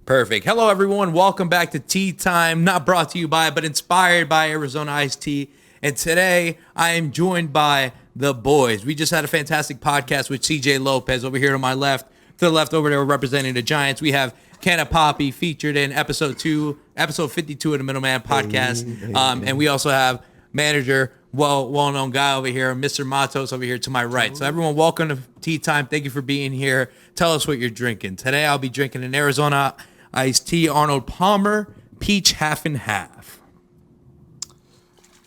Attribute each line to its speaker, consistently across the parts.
Speaker 1: Perfect. Hello, everyone. Welcome back to Tea Time. Not brought to you by, but inspired by Arizona Iced Tea. And today, I am joined by the boys. We just had a fantastic podcast with CJ Lopez over here to my left. To the left over there, representing the Giants, we have Canniberto featured in episode 52 of the Middleman Podcast. And we also have manager, well-known guy over here, Mr. Matos over here to my right. So everyone, welcome to Tea Time. Thank you for being here. Tell us what you're drinking. Today, I'll be drinking an Arizona Iced Tea Arnold Palmer Peach Half and Half.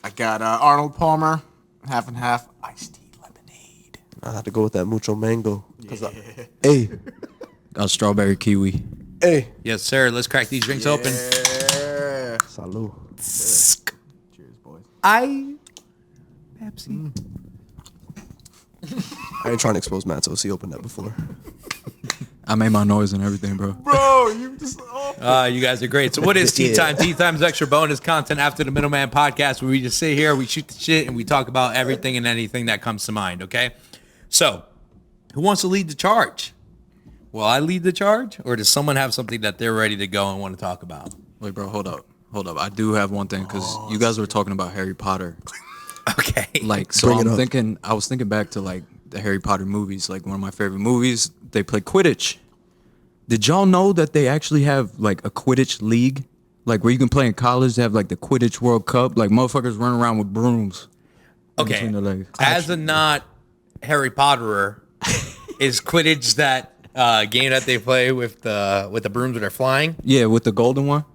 Speaker 2: I got Arnold Palmer Half and Half Iced Tea Lemonade.
Speaker 3: I had to go with that mucho mango.
Speaker 4: Got strawberry kiwi.
Speaker 3: Hey.
Speaker 1: Yes, sir. Let's crack these drinks open.
Speaker 3: Salud.
Speaker 2: Cheers, boys.
Speaker 1: Pepsi.
Speaker 3: I ain't trying to expose Matos. He opened that before.
Speaker 4: I made my noise and everything, bro.
Speaker 2: Bro, you just...
Speaker 1: You guys are great. So what is Tea Time? Tea Time is extra bonus content after the Middleman Podcast where we just sit here, we shoot the shit, and we talk about everything and anything that comes to mind, okay? So, who wants to lead the charge? Will I lead the charge, or does someone have something that they're ready to go and want to talk about?
Speaker 4: Wait, bro, hold up. I do have one thing, because you guys were talking about Harry Potter.
Speaker 1: Okay.
Speaker 4: Like, so I was thinking back to, like, the Harry Potter movies. Like, one of my favorite movies, they play Quidditch. Did y'all know that they actually have, like, a Quidditch league? Like, where you can play in college, they have, like, the Quidditch World Cup. Like, motherfuckers run around with brooms.
Speaker 1: Okay.
Speaker 4: Between their legs.
Speaker 1: As a not Harry Potterer, is Quidditch that game that they play with the brooms that are flying?
Speaker 4: Yeah, with the golden one.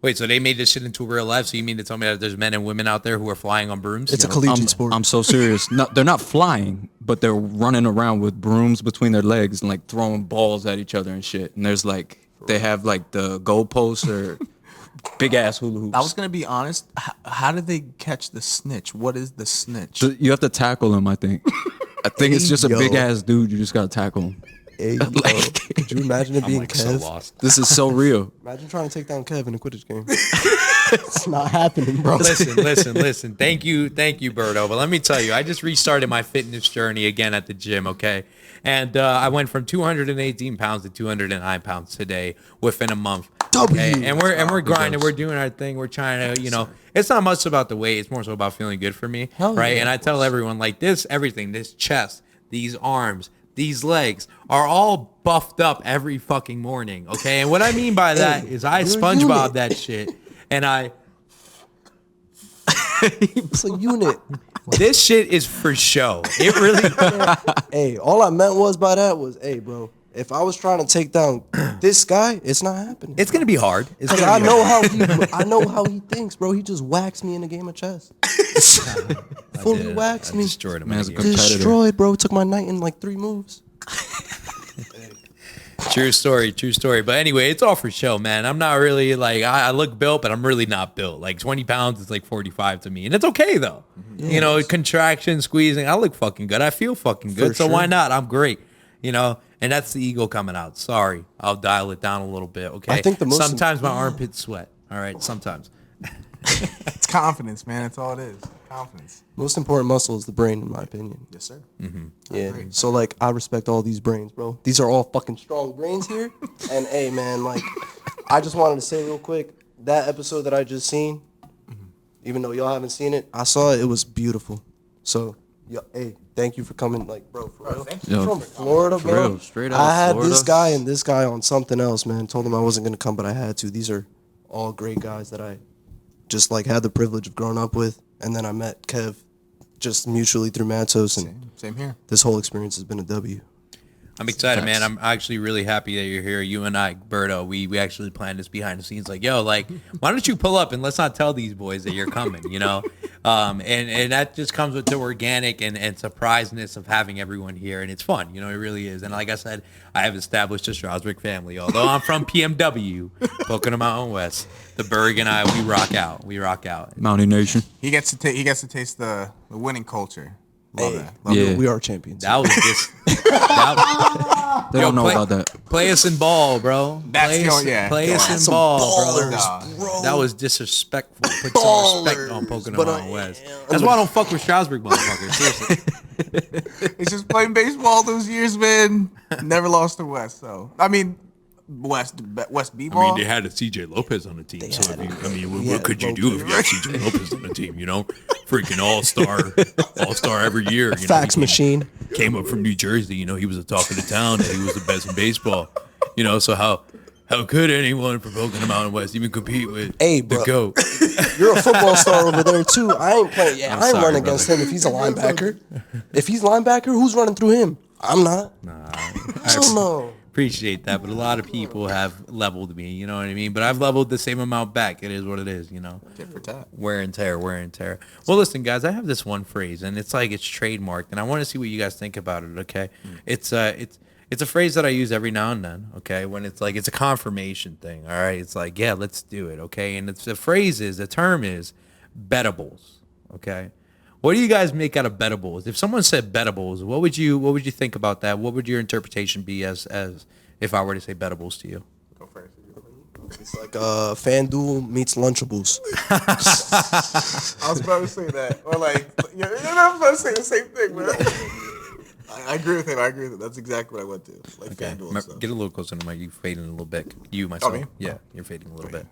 Speaker 1: Wait, so they made this shit into real life? So you mean to tell me that there's men and women out there who are flying on brooms?
Speaker 3: It's a collegiate sport.
Speaker 4: I'm so serious. No, they're not flying, but they're running around with brooms between their legs and like throwing balls at each other and shit. And there's like, they have like the goalposts or big ass hula hoops.
Speaker 2: I was going to be honest. How did they catch the snitch? What is the snitch?
Speaker 4: So you have to tackle him, I think. I think it's just a big ass dude. You just got to tackle him.
Speaker 3: Hey, could you imagine it being
Speaker 1: like
Speaker 3: Kev?
Speaker 1: so lost.
Speaker 4: This is so real.
Speaker 3: Imagine trying to take down Kev in a Quidditch game. It's not happening, bro.
Speaker 1: Listen. Thank you, Berto. But let me tell you, I just restarted my fitness journey again at the gym, okay? And I went from 218 pounds to 209 pounds today within a month. Okay? And we're grinding. We're doing our thing. We're trying to, it's not much about the weight. It's more so about feeling good for me, right? And I tell everyone, like, this chest, these arms, these legs are all buffed up every fucking morning, okay? And what I mean by that is I SpongeBob that shit, and
Speaker 3: It's a unit.
Speaker 1: this shit is for show. It really.
Speaker 3: Hey, all I meant by that was, hey, bro, if I was trying to take down this guy, it's not happening.
Speaker 1: It's gonna be hard.
Speaker 3: I know how he thinks, bro. He just waxed me in a game of chess. Fully waxed me.
Speaker 1: Destroyed him.
Speaker 4: Man's a competitor.
Speaker 3: Destroyed, bro. Took my knight in like 3 moves.
Speaker 1: True story. But anyway, it's all for show, man. I'm not really like, I look built, but I'm really not built. Like 20 pounds is like 45 to me. And it's okay though. Yes. Contraction, squeezing. I look fucking good. I feel fucking good. So why not? I'm great. And that's the ego coming out. Sorry. I'll dial it down a little bit. Okay.
Speaker 3: I think
Speaker 1: sometimes my armpits sweat. All right. Sometimes.
Speaker 2: It's confidence, man. That's all it is. Confidence.
Speaker 3: Most important muscle is the brain, in my opinion.
Speaker 2: Yes, sir.
Speaker 1: Mm-hmm.
Speaker 3: Yeah. So, like, I respect all these brains, bro. These are all fucking strong brains here. And, hey, man, like, I just wanted to say real quick, that episode that I just seen, even though y'all haven't seen it, I saw it. It was beautiful. So, hey, thank you for coming, like, bro, for real.
Speaker 4: Yo,
Speaker 3: from Florida, bro.
Speaker 4: real, straight out
Speaker 3: I had
Speaker 4: Florida.
Speaker 3: this guy and this guy on something else, man. Told him I wasn't going to come, but I had to. These are all great guys that I just, like, had the privilege of growing up with. And then I met Kev just mutually through Matos. And
Speaker 2: Same here.
Speaker 3: this whole experience has been a W.
Speaker 1: I'm excited, man. I'm actually really happy that you're here. You and I, Berto, we actually planned this behind the scenes. Like, yo, like, why don't you pull up and let's not tell these boys that you're coming, And that just comes with the organic and surpriseness of having everyone here. And it's fun, it really is. And like I said, I have established a Strasburg family. Although I'm from PMW, Pocono Mountain West, the Berg and I, we rock out.
Speaker 4: Mountain Nation.
Speaker 2: He gets to taste the winning culture. Love that.
Speaker 4: Yeah.
Speaker 3: We are champions.
Speaker 1: That was just...
Speaker 4: They don't know about that.
Speaker 1: Play us in ball, bro. Play us in ball, bro.
Speaker 3: bro.
Speaker 1: That was disrespectful. Put some respect on Pocono Mountain West. That's why I don't fuck with Strasburg motherfuckers. Seriously.
Speaker 2: It's just playing baseball those years, man. Never lost to West. So, I mean, West B
Speaker 1: I
Speaker 2: ball.
Speaker 1: mean, they had a CJ Lopez on the team. So, what could you do if you had CJ Lopez on the team, you know? Freaking all-star every year. You
Speaker 3: Fax
Speaker 1: know,
Speaker 3: machine.
Speaker 1: Came up from New Jersey. You know, he was the talk of the town and he was the best in baseball. You know, so how could anyone from Pocono Mountain West even compete with the GOAT?
Speaker 3: You're a football star over there, too. I ain't playing. Yeah, I ain't
Speaker 4: sorry,
Speaker 3: running against him if he's a linebacker. If he's linebacker, who's running through him? I'm not. Hell no.
Speaker 1: Appreciate that, but a lot of people have leveled me, you know what I mean? But I've leveled the same amount back. It is what it is, you know?
Speaker 2: Tit for tat.
Speaker 1: Wear and tear. Well, listen, guys, I have this one phrase, and it's like it's trademarked, and I want to see what you guys think about it, okay? It's a phrase that I use every now and then, okay? When it's like, it's a confirmation thing, all right? It's like, yeah, let's do it, okay? And the term is bettables, okay? What do you guys make out of bettables? If someone said bettables, what would you think about that? What would your interpretation be as if I were to say bettables to you?
Speaker 2: Go first.
Speaker 3: It's like FanDuel meets Lunchables.
Speaker 2: I was about to say that, or like, you know, I was about to say the same thing, man. I agree with him. That's exactly what I went to. Like FanDuel and stuff.
Speaker 1: Get a little closer to the mic. You're fading a little bit. You, myself.
Speaker 2: me?
Speaker 1: Yeah, you're fading a little bit.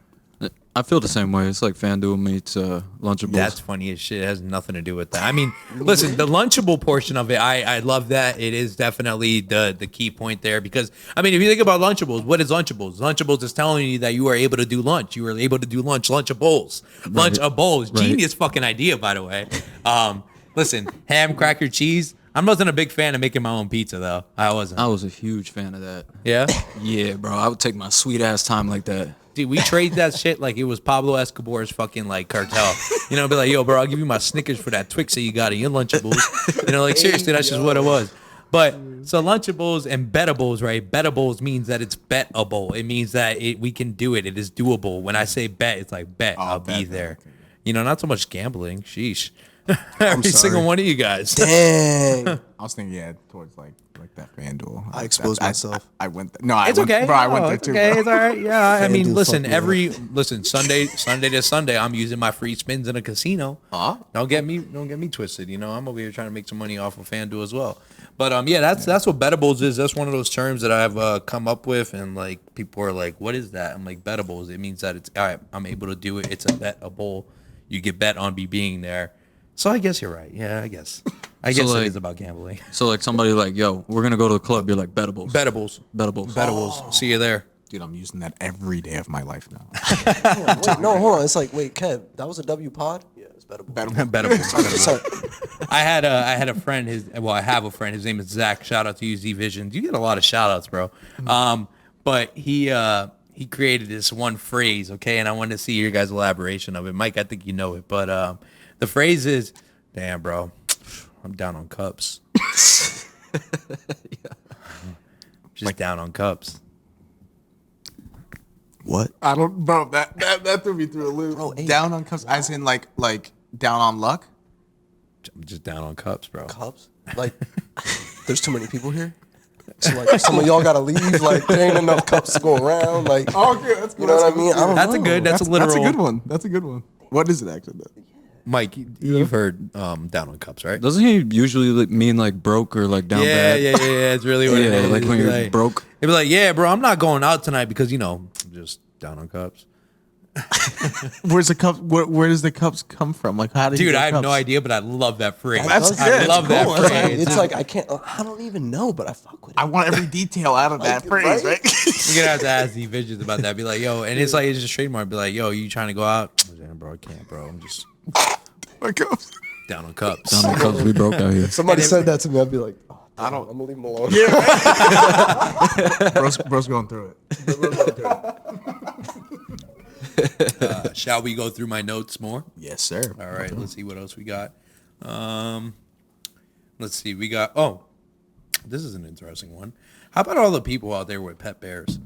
Speaker 4: I feel the same way. It's like FanDuel meets Lunchables.
Speaker 1: That's funny as shit. It has nothing to do with that. I mean, listen, the Lunchable portion of it, I love that. It is definitely the key point there because, I mean, if you think about Lunchables, what is Lunchables? Lunchables is telling you that you are able to do lunch. You are able to do Lunchables. Lunchables.
Speaker 4: Right.
Speaker 1: Genius fucking idea, by the way. Listen, ham, cracker, cheese. I wasn't a big fan of making my own pizza, though. I wasn't.
Speaker 4: I was a huge fan of that.
Speaker 1: Yeah?
Speaker 4: Yeah, bro. I would take my sweet ass time like that.
Speaker 1: Dude, we trade that shit like it was Pablo Escobar's fucking like cartel. You know, be like, yo, bro, I'll give you my Snickers for that Twix that you got in your Lunchables. You know, like seriously, that's just what it was. But so Lunchables and bettables, right? Bettables means that it's bettable. It means that we can do it. It is doable. When I say bet, it's like bet. I'll be there. You know, not so much gambling. Sheesh. Every single one of you guys.
Speaker 3: Dang.
Speaker 2: I was thinking, towards like that FanDuel.
Speaker 3: I exposed myself.
Speaker 2: I went. No, I
Speaker 1: It's
Speaker 2: went,
Speaker 1: okay.
Speaker 2: Bro, I went
Speaker 1: No,
Speaker 2: there
Speaker 1: it's
Speaker 2: too.
Speaker 1: okay.
Speaker 2: Bro.
Speaker 1: It's all right. Yeah, I mean,
Speaker 3: FanDuel
Speaker 1: listen.
Speaker 3: fucked me
Speaker 1: Sunday to Sunday, I'm using my free spins in a casino.
Speaker 2: Huh?
Speaker 1: Don't get me twisted. You know, I'm over here trying to make some money off of FanDuel as well. But yeah, that's what bettables is. That's one of those terms that I've come up with, and like people are like, "What is that?" I'm like, bettables. It means that it's all right. I'm able to do it. It's a bettable. You get bet on me being there. So I guess you're right. Yeah, I guess
Speaker 4: like,
Speaker 1: it is about gambling.
Speaker 4: So like somebody like, yo, we're gonna go to the club. You're like bettables.
Speaker 1: Bettables. See you there.
Speaker 2: Dude, I'm using that every day of my life now.
Speaker 3: Wait, no, hold on. It's like, wait, Kev, that was a W pod? Yeah, it's bettable.
Speaker 1: Bettables.
Speaker 3: Sorry.
Speaker 1: I had a friend. I have a friend. His name is Zach. Shout out to you, Z Visions. You get a lot of shout outs, bro. But he created this one phrase, okay, and I wanted to see your guys' elaboration of it. Mike, I think you know it, but the phrase is, "Damn, bro, I'm down on cups." Just down on cups.
Speaker 3: What?
Speaker 2: I don't, bro. That threw me through a loop.
Speaker 3: Bro, hey.
Speaker 2: Down on cups, as in like down on luck.
Speaker 1: I'm just down on cups, bro.
Speaker 3: Cups? Like, there's too many people here? So, like, some of y'all gotta leave. Like, there ain't enough cups to go around. Like,
Speaker 2: Oh, okay, that's good.
Speaker 3: you know what I mean? I don't
Speaker 1: That's a
Speaker 3: know.
Speaker 1: good. That's a literal.
Speaker 2: That's a good one. That's a good one. What is it actually? Though?
Speaker 1: Mike, you've heard down on cups, right?
Speaker 4: Doesn't he usually like, mean like broke or like down bad?
Speaker 1: Yeah. It's really what it
Speaker 4: Yeah,
Speaker 1: is.
Speaker 4: like when
Speaker 1: It's
Speaker 4: you're broke.
Speaker 1: They'd be like, "Yeah, bro, I'm not going out tonight because I'm just down on cups."
Speaker 2: Where's the cup? Where does the cups come from? Like, how do you
Speaker 1: Dude,
Speaker 2: get
Speaker 1: I have
Speaker 2: cups?
Speaker 1: no idea, but I love that phrase.
Speaker 2: That's
Speaker 3: does-
Speaker 2: good.
Speaker 1: I love that
Speaker 2: Cool.
Speaker 1: phrase.
Speaker 3: It's like, I don't even know, but I fuck with it.
Speaker 2: I want every detail out of that phrase, right?
Speaker 1: You're gonna have to ask the visions about that. Be like, yo, and it's like it's just trademark. Be like, yo, you trying to go out? Damn, bro, I can't, bro. I'm just
Speaker 2: What cups?
Speaker 1: down on cups.
Speaker 4: Down on cups, we broke out here.
Speaker 3: Somebody said that to me, I'd be like, oh,
Speaker 2: I don't.
Speaker 3: I'm gonna leave him alone.
Speaker 2: Bro's going through it.
Speaker 1: Shall we go through my notes more?
Speaker 2: Yes, sir.
Speaker 1: All right, let's see what else we got. Let's see, we got. Oh, this is an interesting one. How about all the people out there with pet bears?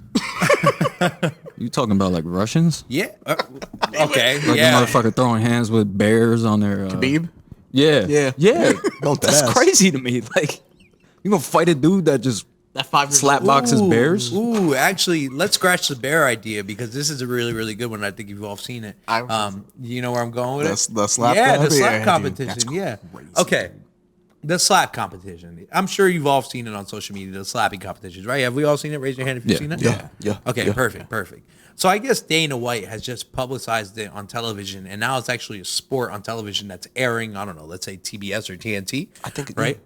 Speaker 4: You talking about like Russians?
Speaker 1: Yeah. Okay.
Speaker 4: Like
Speaker 1: Yeah.
Speaker 4: the motherfucker throwing hands with bears on their
Speaker 2: Khabib?
Speaker 4: Yeah.
Speaker 2: Yeah.
Speaker 4: Yeah.
Speaker 3: Don't
Speaker 4: That's
Speaker 3: ask.
Speaker 4: crazy to me. Like, you gonna fight a dude that just
Speaker 2: That 5 years
Speaker 4: slap boxes
Speaker 1: Ooh,
Speaker 4: bears?
Speaker 1: Ooh, actually, let's scratch the bear idea because this is a really, really good one. I think you've all seen it.
Speaker 2: I've seen
Speaker 1: You know where I'm going with it?
Speaker 2: The slap
Speaker 1: Yeah, the
Speaker 2: competition?
Speaker 1: slap
Speaker 2: Yeah, dude,
Speaker 1: competition.
Speaker 2: that's
Speaker 1: Yeah.
Speaker 2: crazy.
Speaker 1: Okay. the slap competition. I'm sure you've all seen it on social media, the slapping competitions, right? Have we all seen it? Raise your hand if you've seen it.
Speaker 3: Yeah.
Speaker 1: Okay,
Speaker 3: Yeah.
Speaker 1: perfect. So I guess Dana White has just publicized it on television, and now it's actually a sport on television that's airing, I don't know, let's say TBS or TNT.
Speaker 3: I think it
Speaker 1: right?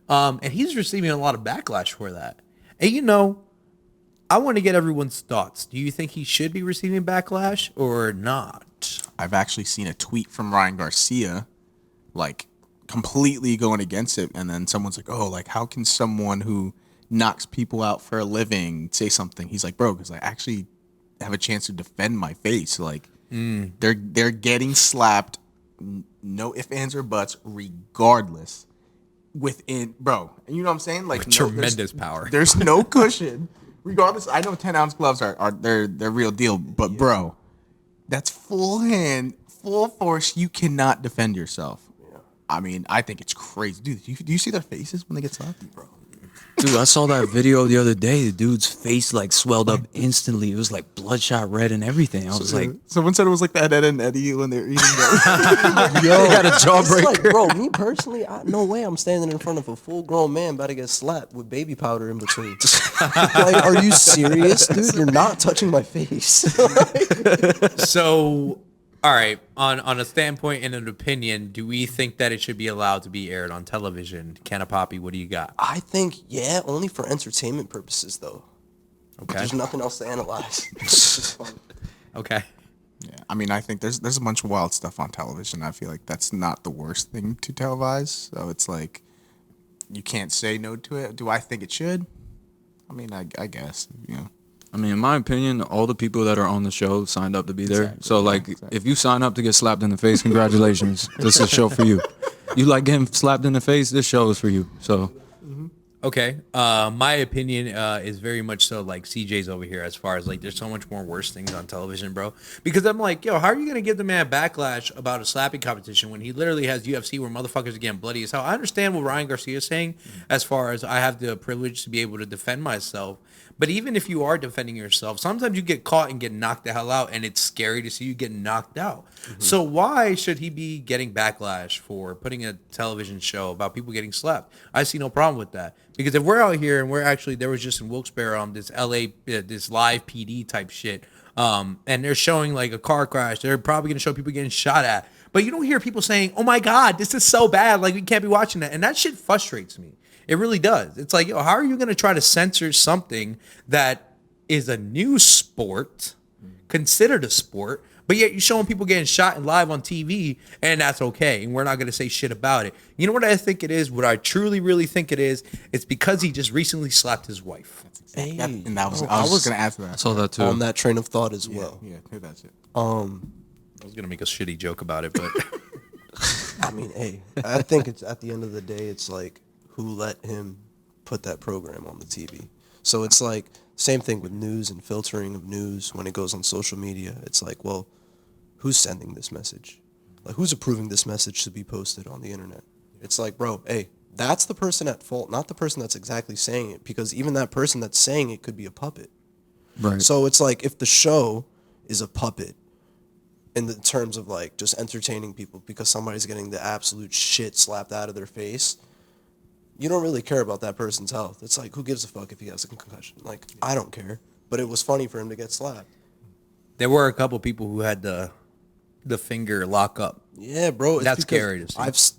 Speaker 1: And he's receiving a lot of backlash for that. And you know, I want to get everyone's thoughts. Do you think he should be receiving backlash or not?
Speaker 2: I've actually seen a tweet from Ryan Garcia, like completely going against it, and then someone's like, "Oh, like how can someone who knocks people out for a living say something?" He's like, "Bro, because I actually have a chance to defend my face. Like they're getting slapped, no ifs, ands, or buts, regardless. Within, bro, and you know what I'm saying? Like
Speaker 1: Tremendous power.
Speaker 2: There's no cushion, regardless. I know 10-ounce gloves are they're real deal, but bro, that's full hand, full force. You cannot defend yourself. I mean, I think it's crazy, dude. Do you see their faces when they get slapped, bro?
Speaker 4: Dude, I saw that video the other day. The dude's face like swelled up instantly. It was like bloodshot red and everything. I was like,
Speaker 2: someone said it was like that Ed and Eddie when they were eating.
Speaker 3: Yo,
Speaker 4: they got a
Speaker 3: it's
Speaker 4: jawbreaker.
Speaker 3: like, bro, me personally, no way I'm standing in front of a full-grown man about to get slapped with baby powder in between. Like, are you serious, dude? You're not touching my face.
Speaker 1: So, all right, on a standpoint and an opinion, do we think that it should be allowed to be aired on television? Canna Poppy, what do you got?
Speaker 3: I think, yeah, only for entertainment purposes, though.
Speaker 1: Okay.
Speaker 3: There's nothing else to analyze. It's just fun.
Speaker 1: Okay.
Speaker 2: Yeah, I mean, I think there's a bunch of wild stuff on television. I feel like that's not the worst thing to televise. So it's like you can't say no to it. Do I think it should? I mean, I guess, you know.
Speaker 4: I mean, in my opinion, all the people that are on the show signed up to be there.
Speaker 2: Exactly.
Speaker 4: So, like, if you sign up to get slapped in the face, congratulations. This is a show for you. You like getting slapped in the face, this show is for you. So,
Speaker 1: Okay. My opinion is very much so like CJ's over here as far as like there's so much more worse things on television, bro. Because I'm like, yo, how are you going to give the man backlash about a slapping competition when he literally has UFC where motherfuckers are getting bloody as hell? I understand what Ryan Garcia is saying as far as I have the privilege to be able to defend myself. But even if you are defending yourself, sometimes you get caught and get knocked the hell out, and it's scary to see you get knocked out. So why should he be getting backlash for putting a television show about people getting slapped? I see no problem with that. Because if we're out here and we're actually, there was just in Wilkes-Barre, this LA, this live PD type shit, and they're showing like a car crash, they're probably going to show people getting shot at. But you don't hear people saying, oh my God, this is so bad, like we can't be watching that. And that shit frustrates me. It really does. It's like, yo, how are you going to try to censor something that is a new sport, considered a sport, but yet you're showing people getting shot and live on TV, and that's okay, and we're not going to say shit about it. You know what I think it is? What I truly, really think it is? It's because he just recently slapped his wife.
Speaker 3: Hey,
Speaker 2: And that was,
Speaker 3: oh,
Speaker 2: I was just going to ask
Speaker 4: I
Speaker 2: that.
Speaker 4: saw that too.
Speaker 3: on that train of thought as well.
Speaker 2: Yeah, that's it.
Speaker 1: I was going to make a shitty joke about it, but...
Speaker 3: I mean, hey, I think it's at the end of the day, it's like who let him put that program on the TV. So it's like same thing with news and filtering of news when it goes on social media. It's like, well, who's sending this message? Like, who's approving this message to be posted on the internet? It's like, bro, hey, that's the person at fault, not the person that's exactly saying it, because even that person that's saying it could be a puppet.
Speaker 4: Right.
Speaker 3: So it's like if the show is a puppet in the terms of like just entertaining people because somebody's getting the absolute shit slapped out of their face, you don't really care about that person's health. It's like, who gives a fuck if he has a concussion? Like, I don't care. But it was funny for him to get slapped.
Speaker 1: There were a couple people who had the finger lock up.
Speaker 3: Yeah, bro.
Speaker 1: That's scary to see.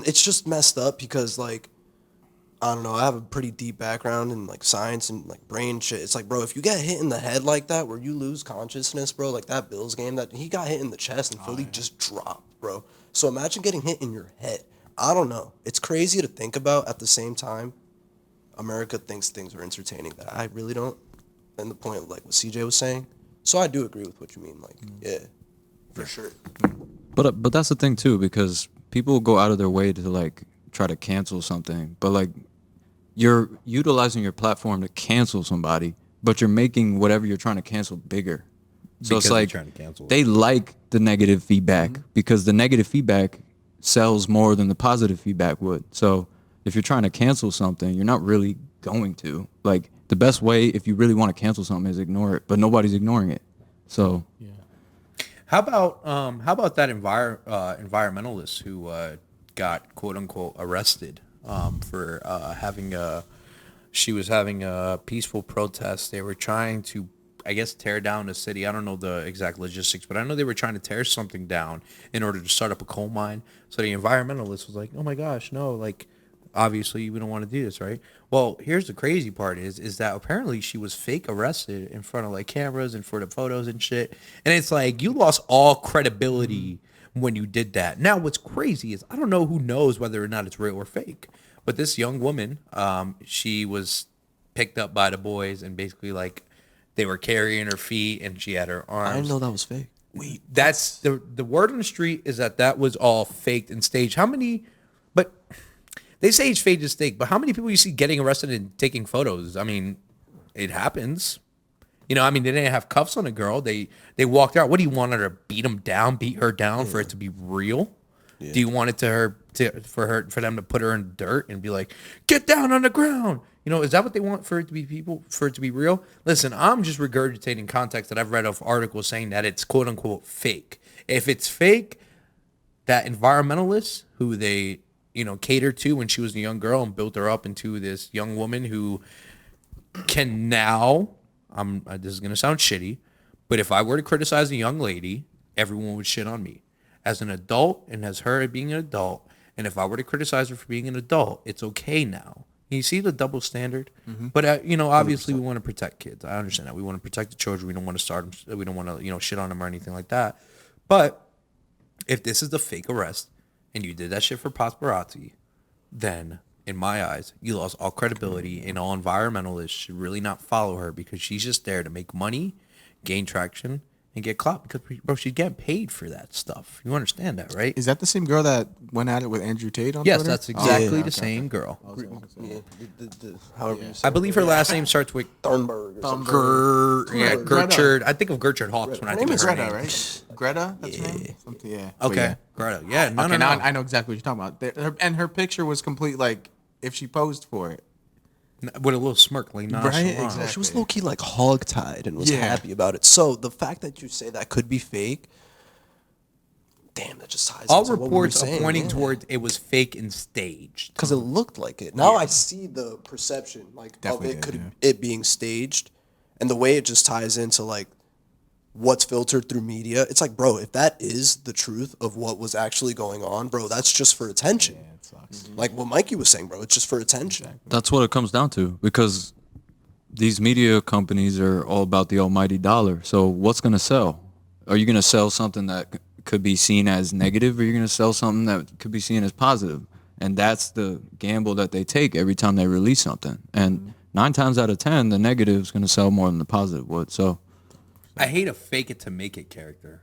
Speaker 3: It's just messed up because, like, I don't know, I have a pretty deep background in, like, science and, like, brain shit. It's like, bro, if you get hit in the head like that where you lose consciousness, bro, like that Bills game, that he got hit in the chest and Philly just dropped, bro. So imagine getting hit in your head. I don't know. It's crazy to think about. At the same time, America thinks things are entertaining that I really don't. And the point of, like, what CJ was saying. So I do agree with what you mean. Like, yeah, for sure.
Speaker 4: But that's the thing too, because people go out of their way to like try to cancel something, but like you're utilizing your platform to cancel somebody, but you're making whatever you're trying to cancel bigger. So
Speaker 1: Because
Speaker 4: it's like
Speaker 1: you're trying to cancel it.
Speaker 4: they like the negative feedback because the negative feedback sells more than the positive feedback would. So if you're trying to cancel something, you're not really going to. Like, the best way if you really want to cancel something is ignore it, but nobody's ignoring it. So
Speaker 1: How about that environmentalist who got quote unquote arrested for she was having a peaceful protest. They were trying to, I guess, tear down the city. I don't know the exact logistics, but I know they were trying to tear something down in order to start up a coal mine. So the environmentalist was like, oh my gosh, no, like, obviously we don't want to do this, right? Well, here's the crazy part is that apparently she was fake arrested in front of like cameras and for the photos and shit. And it's like, you lost all credibility when you did that. Now, what's crazy is I don't know who knows whether or not it's real or fake. But this young woman, she was picked up by the boys and basically like they were carrying her feet and she had her arms.
Speaker 3: I didn't know that was fake.
Speaker 1: Wait, that's the word on the street is that was all faked and staged. How many? But they say it's faked and staged. But how many people you see getting arrested and taking photos? I mean, it happens. You know, I mean, they didn't have cuffs on a girl. They walked out. What do you want her to beat her down for it to be real? Yeah. Do you want it for them to put her in dirt and be like, get down on the ground? You know, is that what they want for it to be real? Listen, I'm just regurgitating context that I've read of articles saying that it's quote unquote fake. If it's fake, that environmentalists who they, you know, catered to when she was a young girl and built her up into this young woman who can now, this is going to sound shitty, but if I were to criticize a young lady, everyone would shit on me. As an adult and as her being an adult, and if I were to criticize her for being an adult, it's okay now. You see the double standard? Mm-hmm. But, you know, obviously 100%. We want to protect kids. I understand that. We want to protect the children. We don't want to start them. We don't want to, you know, shit on them or anything like that. But if this is the fake arrest and you did that shit for paparazzi, then in my eyes, you lost all credibility and all environmentalists should really not follow her because she's just there to make money, gain traction, and get clout because, bro, she's getting paid for that stuff. You understand that, right?
Speaker 2: Is that the same girl that went at it with Andrew Tate on
Speaker 1: Yes,
Speaker 2: Twitter?
Speaker 1: that's exactly the same girl.
Speaker 3: Yeah, however you say
Speaker 1: I believe her last name starts with
Speaker 3: Thunberg or something.
Speaker 1: Gertrude. I think of Gertrude Hawks when I
Speaker 2: Her
Speaker 1: think
Speaker 2: name
Speaker 1: of
Speaker 2: is
Speaker 1: her
Speaker 2: Greta,
Speaker 1: name.
Speaker 2: right? Greta? That's her name? Something, yeah.
Speaker 1: Okay, Greta. Yeah, no.
Speaker 2: Now I know exactly what you're talking about. And her picture was complete, like, if she posed for it.
Speaker 1: With a little smirk, like, nah,
Speaker 2: right?
Speaker 1: exactly.
Speaker 3: She was low-key like hog-tied and was happy about it. So the fact that you say that could be fake, damn, that just ties
Speaker 1: All
Speaker 3: into what we
Speaker 1: reports
Speaker 3: were
Speaker 1: are
Speaker 3: saying,
Speaker 1: pointing towards it was fake and staged.
Speaker 3: because it looked like it. Now I see the perception like
Speaker 2: Definitely
Speaker 3: of it
Speaker 2: did,
Speaker 3: it being staged, and the way it just ties into like what's filtered through media. It's like, bro, if that is the truth of what was actually going on, bro, that's just for attention.
Speaker 2: Yeah, it sucks.
Speaker 3: Like what Mikey was saying, bro, it's just for attention.
Speaker 4: That's what it comes down to because these media companies are all about the almighty dollar. So what's going to sell? Are you going to sell something that could be seen as negative or are you going to sell something that could be seen as positive? And that's the gamble that they take every time they release something. And 9 times out of 10, the negative is going to sell more than the positive would. So
Speaker 1: I hate a fake it to make it character.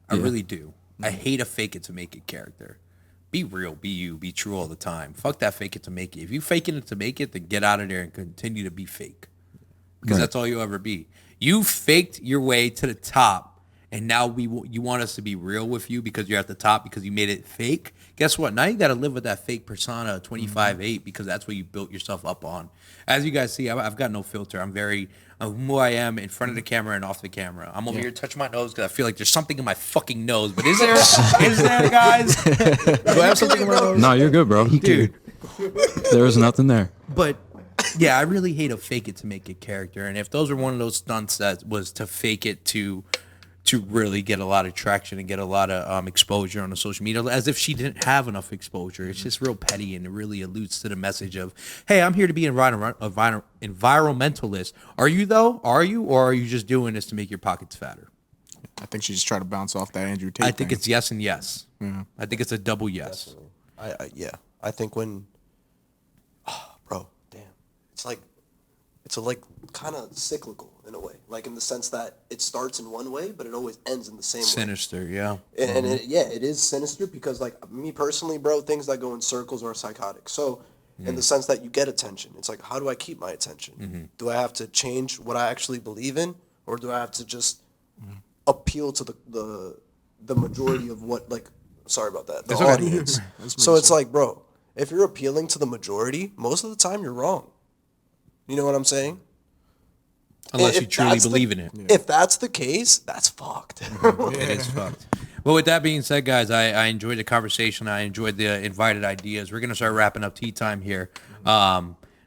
Speaker 1: I really do. I hate a fake it to make it character. Be real, be you, be true all the time. Fuck that fake it to make it. If you faking it to make it, then get out of there and continue to be fake. Because that's all you'll ever be. You faked your way to the top, and now you want us to be real with you because you're at the top because you made it fake. Guess what? Now you got to live with that fake persona 25-8 because that's what you built yourself up on. As you guys see, I've got no filter. I'm very who I am in front of the camera and off the camera. I'm over here touching my nose because I feel like there's something in my fucking nose. But is there, guys? Do I have something in my nose?
Speaker 4: no, you're good, bro.
Speaker 1: Dude.
Speaker 4: There was nothing there.
Speaker 1: But yeah, I really hate a fake it to make it character. And if those were one of those stunts that was to fake it to really get a lot of traction and get a lot of exposure on the social media, as if she didn't have enough exposure. It's just real petty and it really alludes to the message of, hey, I'm here to be an environmentalist. Are you though? Are you? Or are you just doing this to make your pockets fatter?
Speaker 2: I think she just tried to bounce off that Andrew Tate
Speaker 1: I think
Speaker 2: thing.
Speaker 1: it's yes and yes. Yeah. I think it's a double yes.
Speaker 3: I think when, bro, damn, it's like kind of cyclical in a way, like in the sense that it starts in one way, but it always ends in the same way.
Speaker 1: Sinister, yeah.
Speaker 3: And it is sinister because, like, me personally, bro, things that go in circles are psychotic. So, in the sense that you get attention, it's like, how do I keep my attention? Mm-hmm. Do I have to change what I actually believe in, or do I have to just appeal to the majority of what, like, sorry about that, the audience? So it's like, bro, if you're appealing to the majority, most of the time you're wrong. You know what I'm saying?
Speaker 1: Unless you truly believe in it.
Speaker 3: If that's the case, that's fucked.
Speaker 1: It is fucked. But with that being said, guys, I enjoyed the conversation. I enjoyed the invited ideas. We're going to start wrapping up tea time here.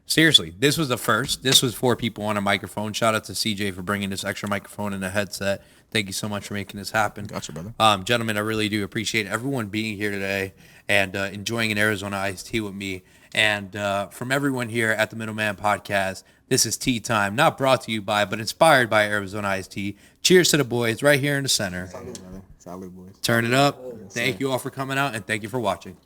Speaker 1: Seriously, this was the first. This was 4 people on a microphone. Shout out to CJ for bringing this extra microphone and a headset. Thank you so much for making this happen.
Speaker 2: Gotcha, brother.
Speaker 1: Gentlemen, I really do appreciate everyone being here today and enjoying an Arizona iced tea with me. And from everyone here at the Middleman Podcast, this is Tea Time, not brought to you by, but inspired by Arizona iced tea. Cheers to the boys right here in the center.
Speaker 2: Salud, brother. Salud, boys.
Speaker 1: Turn it up. Thank you all for coming out, and thank you for watching.